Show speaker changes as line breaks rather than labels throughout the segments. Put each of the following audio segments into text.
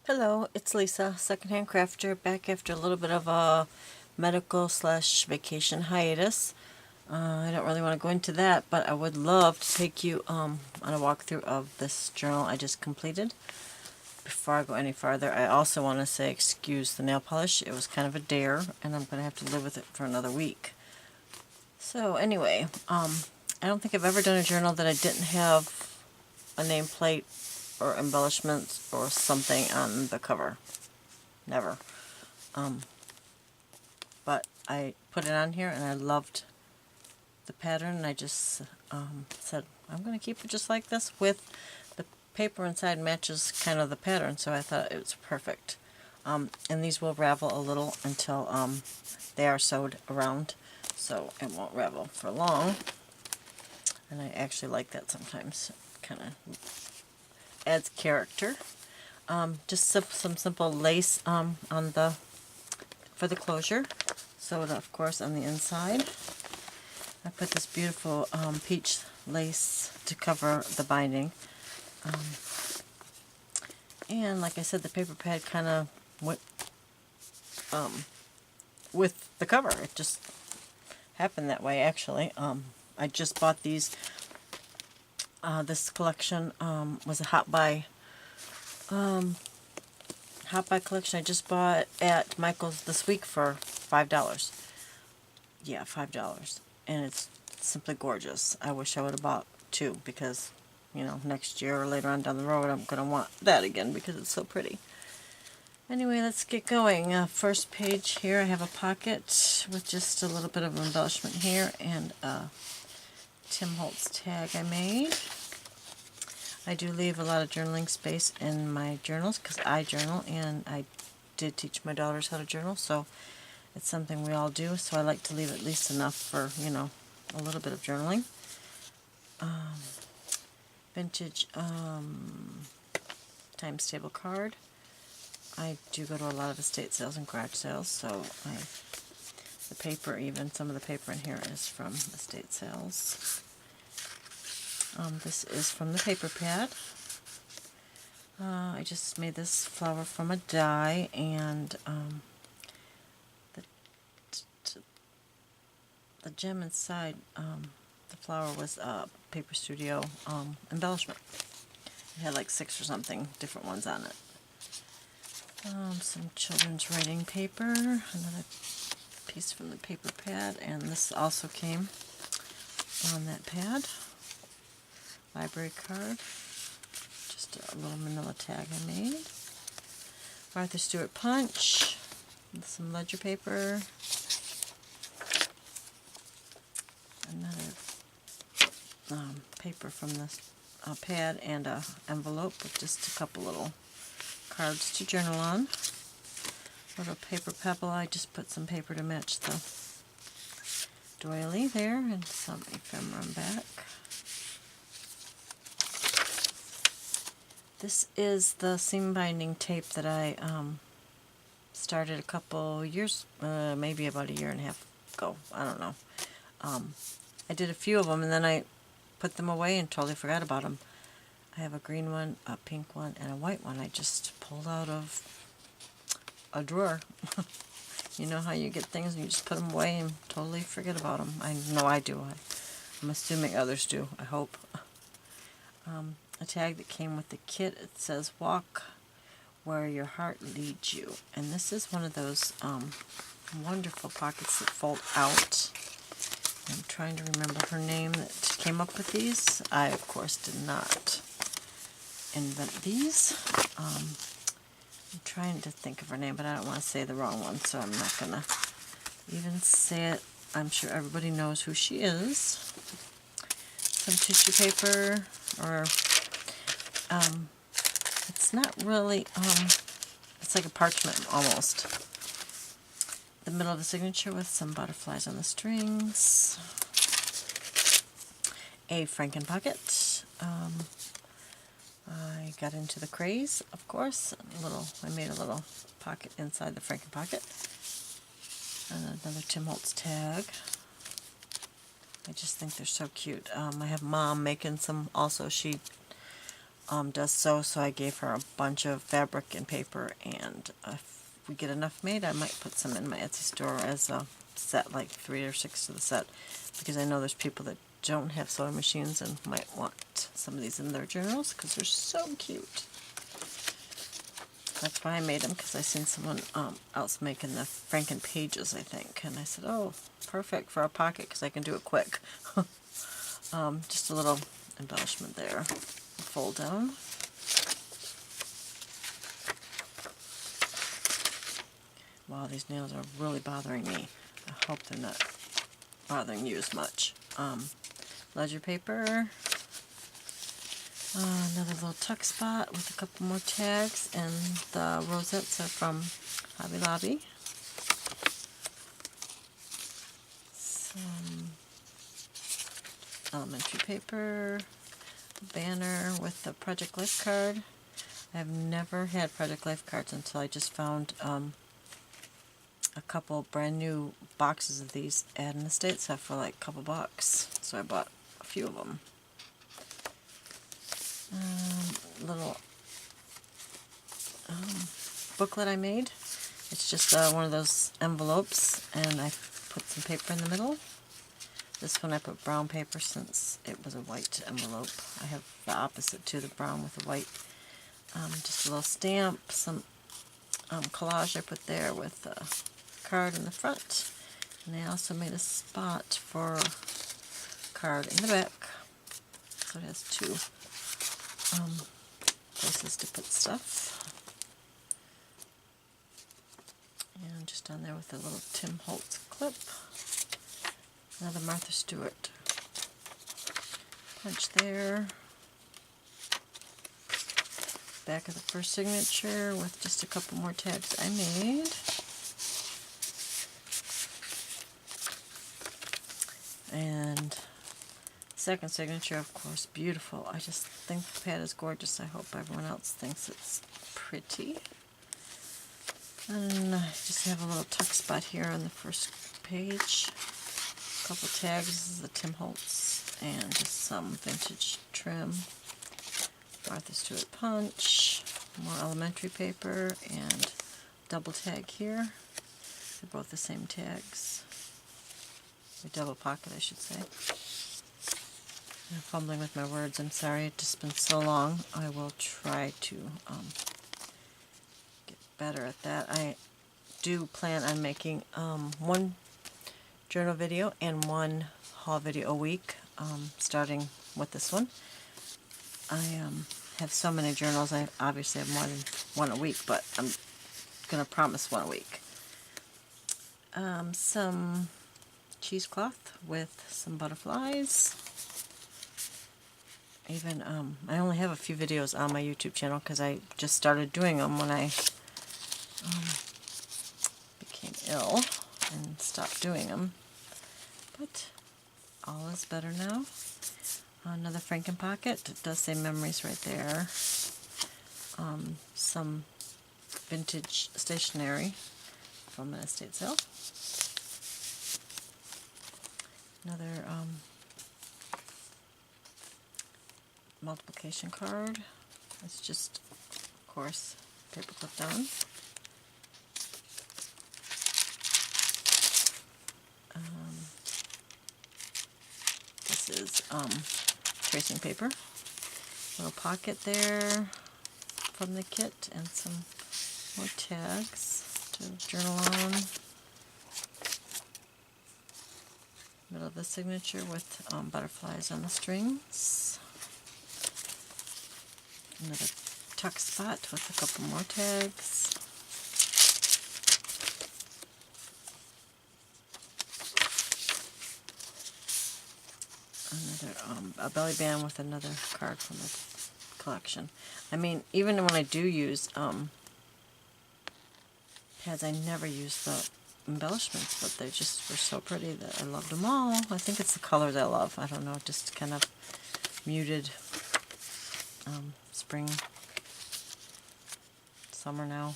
Hello, it's Lisa, Secondhand Crafter, back after a little bit of a medical slash vacation hiatus. I don't really want to go into that, but I would love to take you on a walkthrough of this journal I just completed. Before I go any farther, I also want to say excuse the nail polish. It was kind of a dare, and I'm going to have to live with it for another week. So anyway, I don't think I've ever done a journal that I didn't have a nameplate or embellishments or something on the cover. Never. But I put it on here and I loved the pattern, and I just said I'm going to keep it just like this with the paper inside matches kind of the pattern, so I thought it was perfect. And these will ravel a little until they are sewed around, so it won't ravel for long, and I actually like that sometimes. Kind of adds character. Just some simple lace on the for the closure, sewed of course on the inside. I put this beautiful peach lace to cover the binding, and like I said, the paper pad kind of went with the cover. It just happened that way. Actually, I just bought these. This collection was a Hot Buy collection I just bought at Michael's this week for $5. Yeah, $5. And it's simply gorgeous. I wish I would have bought two because, you know, next year or later on down the road I'm going to want that again because it's so pretty. Anyway, let's get going. First page here, I have a pocket with just a little bit of embellishment here and a Tim Holtz tag I made. I do leave a lot of journaling space in my journals because I journal, and I did teach my daughters how to journal, so it's something we all do, so I like to leave at least enough for, you know, a little bit of journaling. Vintage times table card. I do go to a lot of estate sales and garage sales, so the paper, even some of the paper in here is from estate sales. This is from the paper pad. I just made this flower from a die, and the gem inside the flower was a Paper Studio embellishment. It had like 6 or something different ones on it. Some children's writing paper, another piece from the paper pad, and this also came on that pad. Library card, just a little manila tag I made. Martha Stewart punch, some ledger paper, another paper from this pad, and an envelope with just a couple little cards to journal on. A little paper pebble, I just put some paper to match the doily there, and some ephemera back. This is the seam binding tape that I started a couple years, maybe about a year and a half ago. I don't know. I did a few of them and then I put them away and totally forgot about them. I have a green one, a pink one, and a white one I just pulled out of a drawer. You know how you get things and you just put them away and totally forget about them. I know I do. I'm assuming others do, I hope. A tag that came with the kit. It says, "Walk where your heart leads you." And this is one of those wonderful pockets that fold out. I'm trying to remember her name that came up with these. I, of course, did not invent these. I'm trying to think of her name, but I don't want to say the wrong one, so I'm not going to even say it. I'm sure everybody knows who she is. Some tissue paper, or it's not really, it's like a parchment almost. The middle of the signature with some butterflies on the strings. A Franken pocket. I got into the craze, of course. I made a little pocket inside the Franken pocket. And another Tim Holtz tag. I just think they're so cute. I have Mom making some also. She does sew, so I gave her a bunch of fabric and paper, and if we get enough made, I might put some in my Etsy store as a set, like 3 or 6 to the set, because I know there's people that don't have sewing machines and might want some of these in their journals because they're so cute. That's why I made them, because I seen someone else making the Franken pages, I think, and I said, oh, perfect for a pocket because I can do it quick. Just a little embellishment there. Fold down. Wow, these nails are really bothering me. I hope they're not bothering you as much. Ledger paper. Another little tuck spot with a couple more tags, and the rosettes are from Hobby Lobby. Some elementary paper, a banner with the Project Life card. I've never had Project Life cards until I just found a couple brand new boxes of these at an estate sale for like a couple bucks, so I bought a few of them. Little booklet I made. It's just one of those envelopes, and I put some paper in the middle. This one I put brown paper since it was a white envelope. I have the opposite too, the brown with the white. Just a little stamp, some collage I put there with the card in the front. And I also made a spot for card in the back. So it has two places to put stuff. And just on there with a little Tim Holtz clip. Another Martha Stewart punch there. Back of the first signature with just a couple more tags I made. And second signature, of course, beautiful. I just think the pad is gorgeous. I hope everyone else thinks it's pretty. And I just have a little tuck spot here on the first page. A couple tags. This is the Tim Holtz and just some vintage trim. Martha Stewart punch. More elementary paper and double tag here. They're both the same tags. A double pocket, I should say. I'm fumbling with my words. I'm sorry. It's just been so long. I will try to get better at that. I do plan on making one journal video and one haul video a week, starting with this one. I have so many journals. I obviously have more than one a week, but I'm going to promise one a week. Some cheesecloth with some butterflies. Even I only have a few videos on my YouTube channel because I just started doing them when I became ill and stopped doing them. But all is better now. Another Franken pocket. It does say memories right there. Some vintage stationery from an estate sale. Another multiplication card. It's just, of course, paper clipped on. This is tracing paper. Little pocket there from the kit and some more tags to journal on. Middle of the signature with butterflies on the strings. Another tuck spot with a couple more tags. Another a belly band with another card from the collection. I mean, even when I do use pads, I never use the embellishments, but they just were so pretty that I loved them all. I think it's the colors I love. I don't know, just kind of muted spring, summer now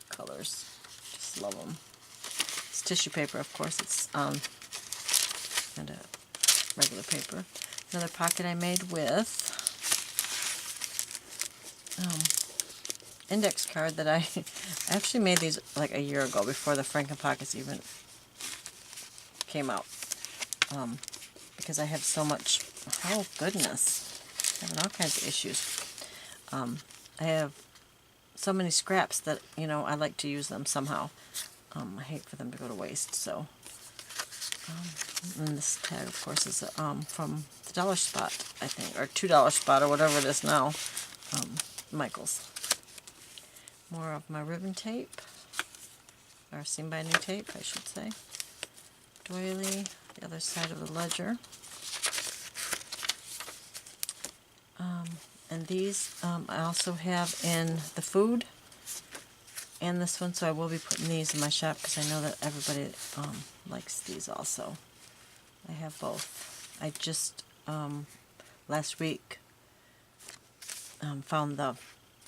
colors. Just love them. It's tissue paper, of course. It's kind of regular paper. Another pocket I made with index card that I actually made these like a year ago before the Franken Pockets even came out. Because I have so much, oh goodness, I'm having all kinds of issues. I have so many scraps that, you know, I like to use them somehow. I hate for them to go to waste, so. And this tag, of course, is from the Dollar Spot, I think, or $2 Spot, or whatever it is now. Michael's. More of my ribbon tape, or seam binding tape, I should say. Doily, the other side of the ledger. And these I also have in the food and this one, so I will be putting these in my shop because I know that everybody likes these also. I have both. I just last week found the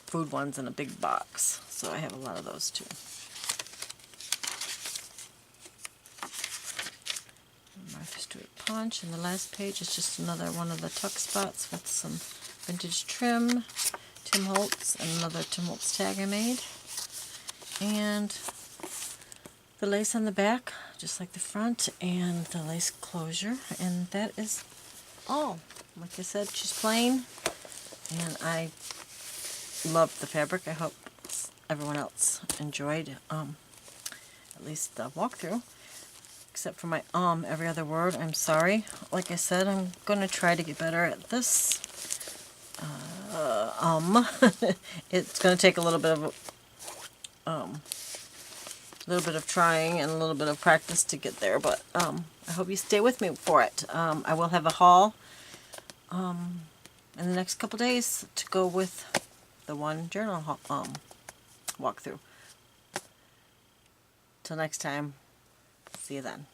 food ones in a big box, so I have a lot of those too. Martha Stewart Punch, and the last page is just another one of the tuck spots with some vintage trim, Tim Holtz, and another Tim Holtz tag I made. And the lace on the back, just like the front, and the lace closure, and that is all. Like I said, she's plain, and I love the fabric. I hope everyone else enjoyed at least the walkthrough. Except for my every other word, I'm sorry. Like I said, I'm going to try to get better at this. It's going to take a little bit of trying and a little bit of practice to get there, but I hope you stay with me for it. I will have a haul in the next couple days to go with the one journal walkthrough. Till next time, see you then.